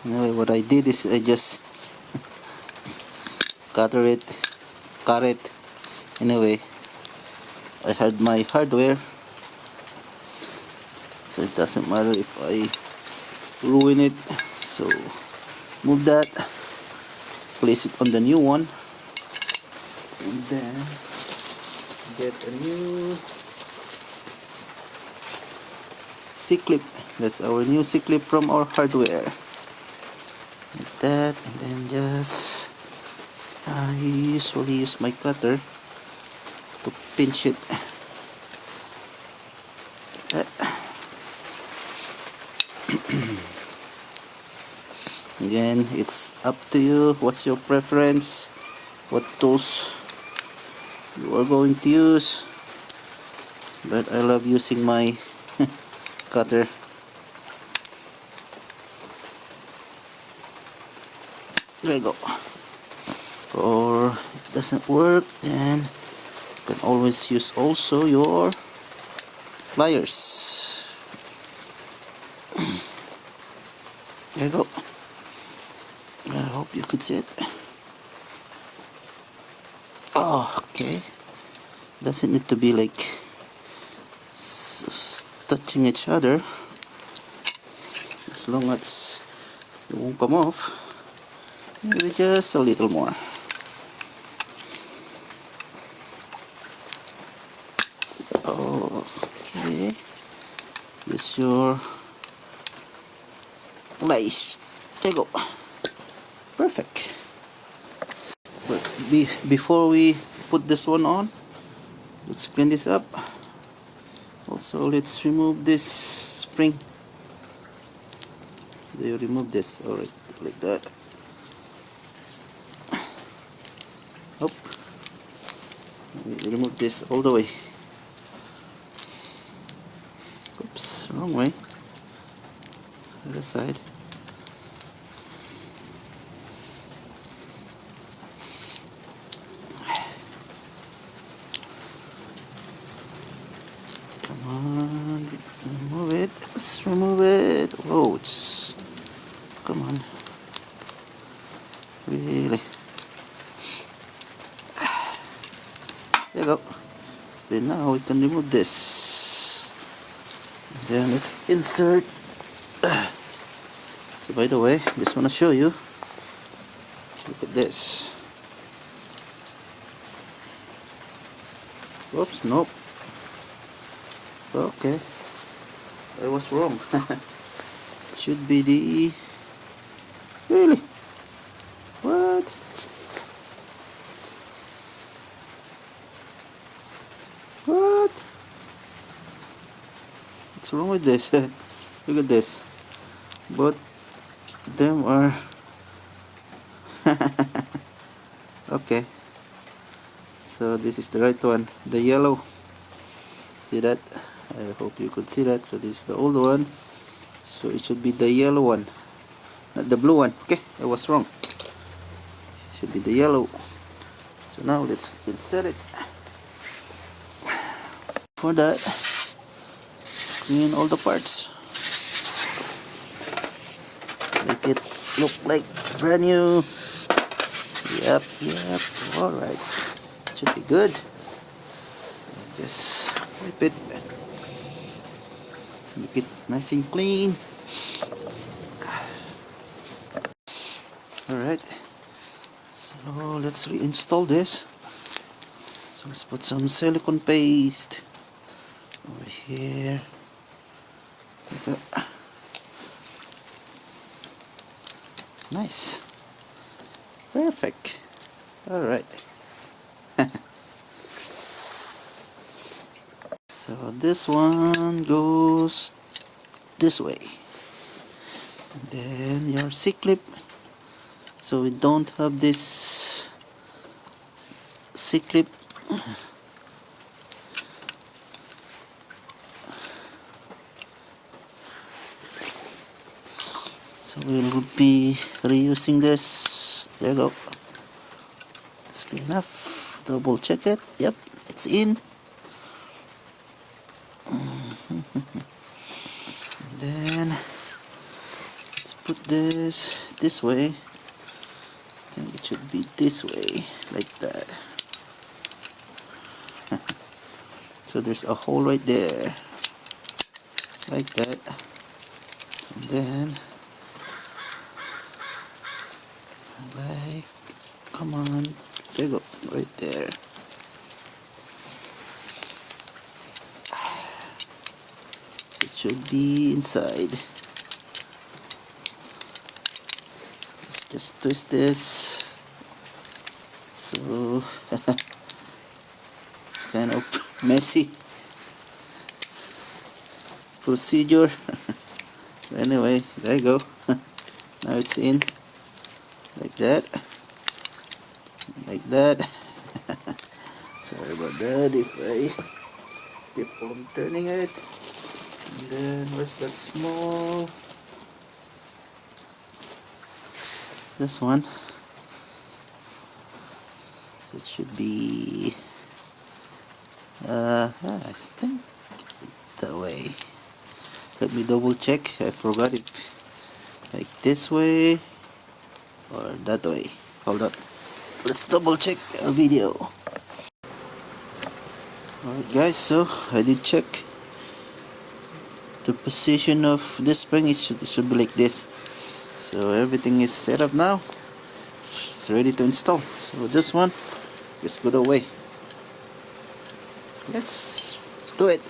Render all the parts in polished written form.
Anyway, what I did is I just cut it. Anyway, I had my hardware, so it doesn't matter if I ruin it. So move that, place it on the new one, and then get a new C-clip. That's our new C-clip from our hardware. Like that, and then just I usually use my cutter to pinch it. Again, it's up to you. What's your preference? What tools you are going to use? But I love using my cutter. There you go. Or if it doesn't work, then you can always use also your pliers. There you go. I hope you could see it. Oh, okay. Doesn't need to be like touching each other. As long as it won't come off. Maybe just a little more. Okay. Use your lace. There you go. Perfect. But before we put this one on, let's clean this up. Also, let's remove this spring. Do you remove this? Alright, like that. Oh, remove this all the way. Oops, wrong way. Other side. Come on, remove it. Let's remove it. Whoa, it's. Come on. Really. There you go. Then now we can remove this. Then let's insert. So by the way, just want to show you. Look at this. Oops, nope. Okay, I was wrong. Should be the. Really? What? What? What's wrong with this? Look at this. Both them are. Okay. So this is the right one, the yellow. See that? I hope you could see that. So this is the old one. So it should be the yellow one, not the blue one. Okay, I was wrong. Should be the yellow. So now let's insert it. For that, clean all the parts. Make it look like brand new. Yep. Alright. Should be good. Just wipe it. Make it nice and clean. Alright. So let's reinstall this. So let's put some silicone paste over here. Nice. Perfect. Alright. So this one goes this way. And then your C-clip. So we don't have this C-clip. So we'll be reusing this. There you go. That's good enough. Double check it. Yep, it's in. Then let's put this way. I think it should be this way, like that. So there's a hole right there, like that, and then like, come on, there you go, right there. It should be inside. Let's just twist this. So it's kind of messy procedure. Anyway, there you go. Now it's in, like that, like that. Sorry about that if I keep on turning it. And then where's that small? This one. So it should be I think that way. Let me double check. I forgot if like this way or that way. Hold on. Let's double check our video. Alright guys, so I did check the position of this spring. It should be like this. So everything is set up now. It's ready to install. So this one just go away. Let's do it.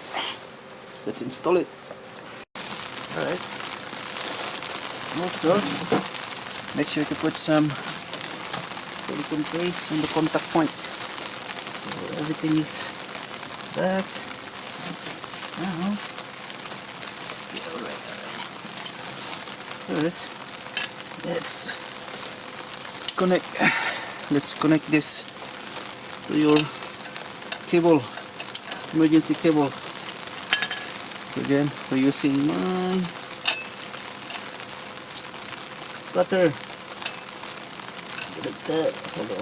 Let's install it. Alright. Also, make sure to put some silicone paste on the contact point. So everything is back. Now, alright. First, let's connect this to your cable, emergency cable. Again, we're using my cutter. Like that. Hold on.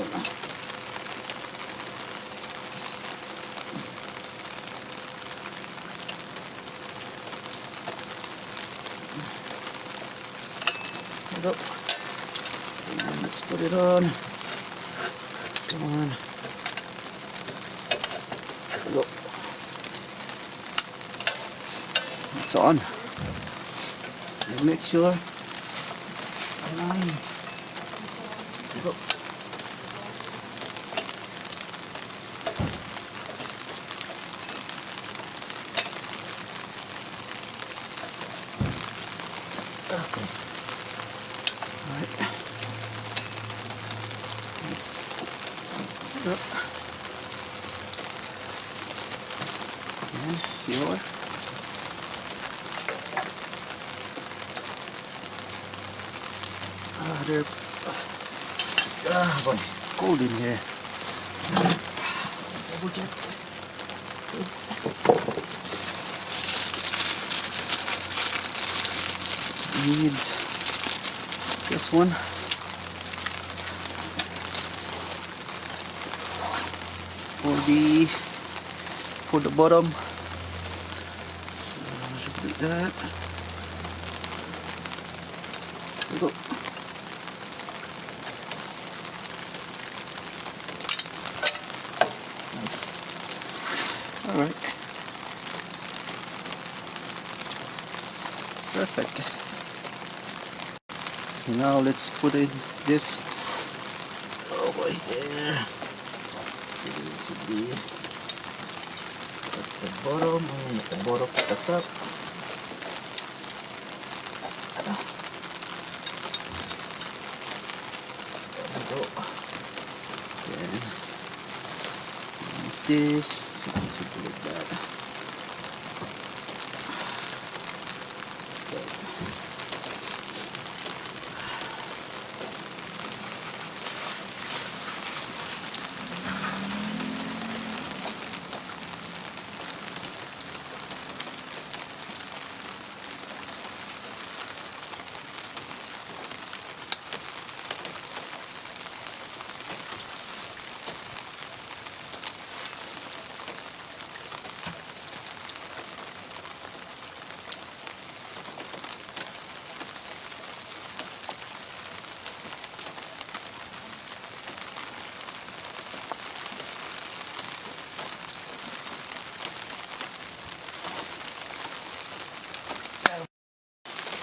There we go. And let's put it on. Come on. There we go. It's on. And make sure it's aligned. There we go. Okay. Alright. Let's go. And your there. Boy, it's cold in here. Double check. Needs this one. For the bottom. So like that. There we go. Nice. All right. Perfect. So now let's put in this over here. It should be at the bottom and at the bottom at the top. There we go. Then like this. So it should be like that.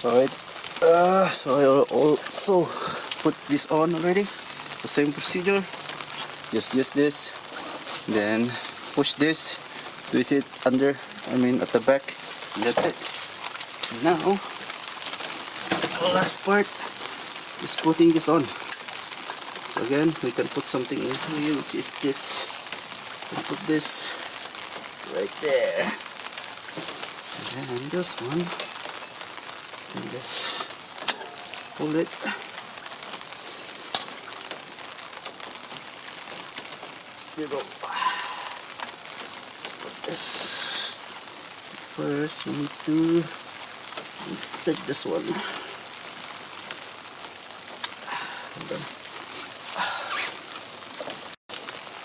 Alright, so I also put this on already. The same procedure. Just use this, then push this, twist it under, at the back, and that's it. Now, the last part is putting this on. So again, we can put something in here, which is this. We put this right there. And this one, and just pull it. There you go. Let's put this first. We need to insert this one. Hold on.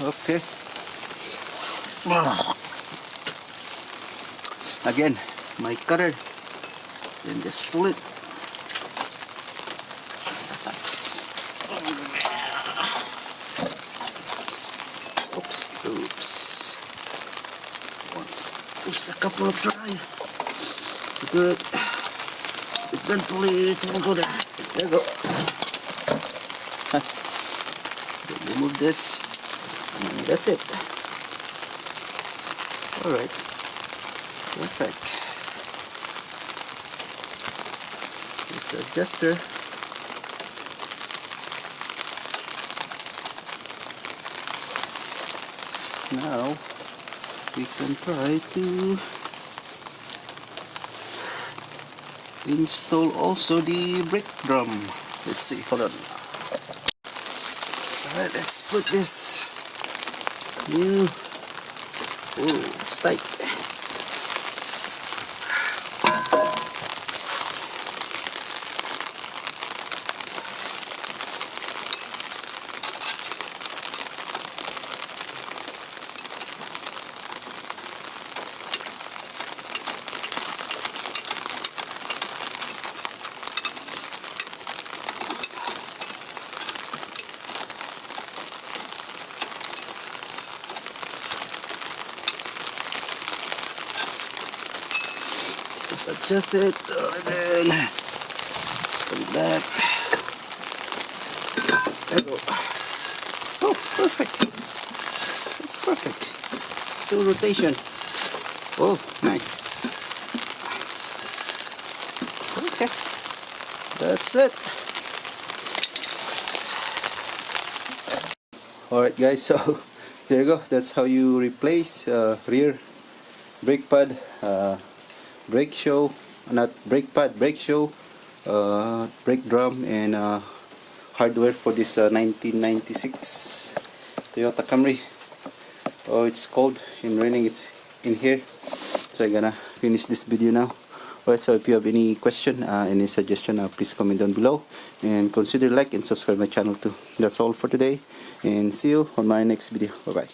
Okay. Again, my cutter. Then just pull it. Oops. Takes a couple of try. Good. Eventually it will go there. There you go. Then remove this. And that's it. Alright. Perfect. Here's the adjuster. Now we can try to install also the brake drum. Let's see, hold on. Alright, let's put this new. Oh, it's tight. Just adjust it, and then let's put it back. There you go. Oh, perfect. It's perfect. 2 rotation. Oh, nice. Okay, that's it. Alright guys, so there you go. That's how you replace rear brake pad, brake show, not brake pad, brake show, brake drum, and hardware for this 1996 Toyota Camry. Oh, it's cold and raining. It's in here, so I'm gonna finish this video now. Alright, so if you have any question, any suggestion, please comment down below, and consider like and subscribe my channel too. That's all for today, and see you on my next video. Bye bye.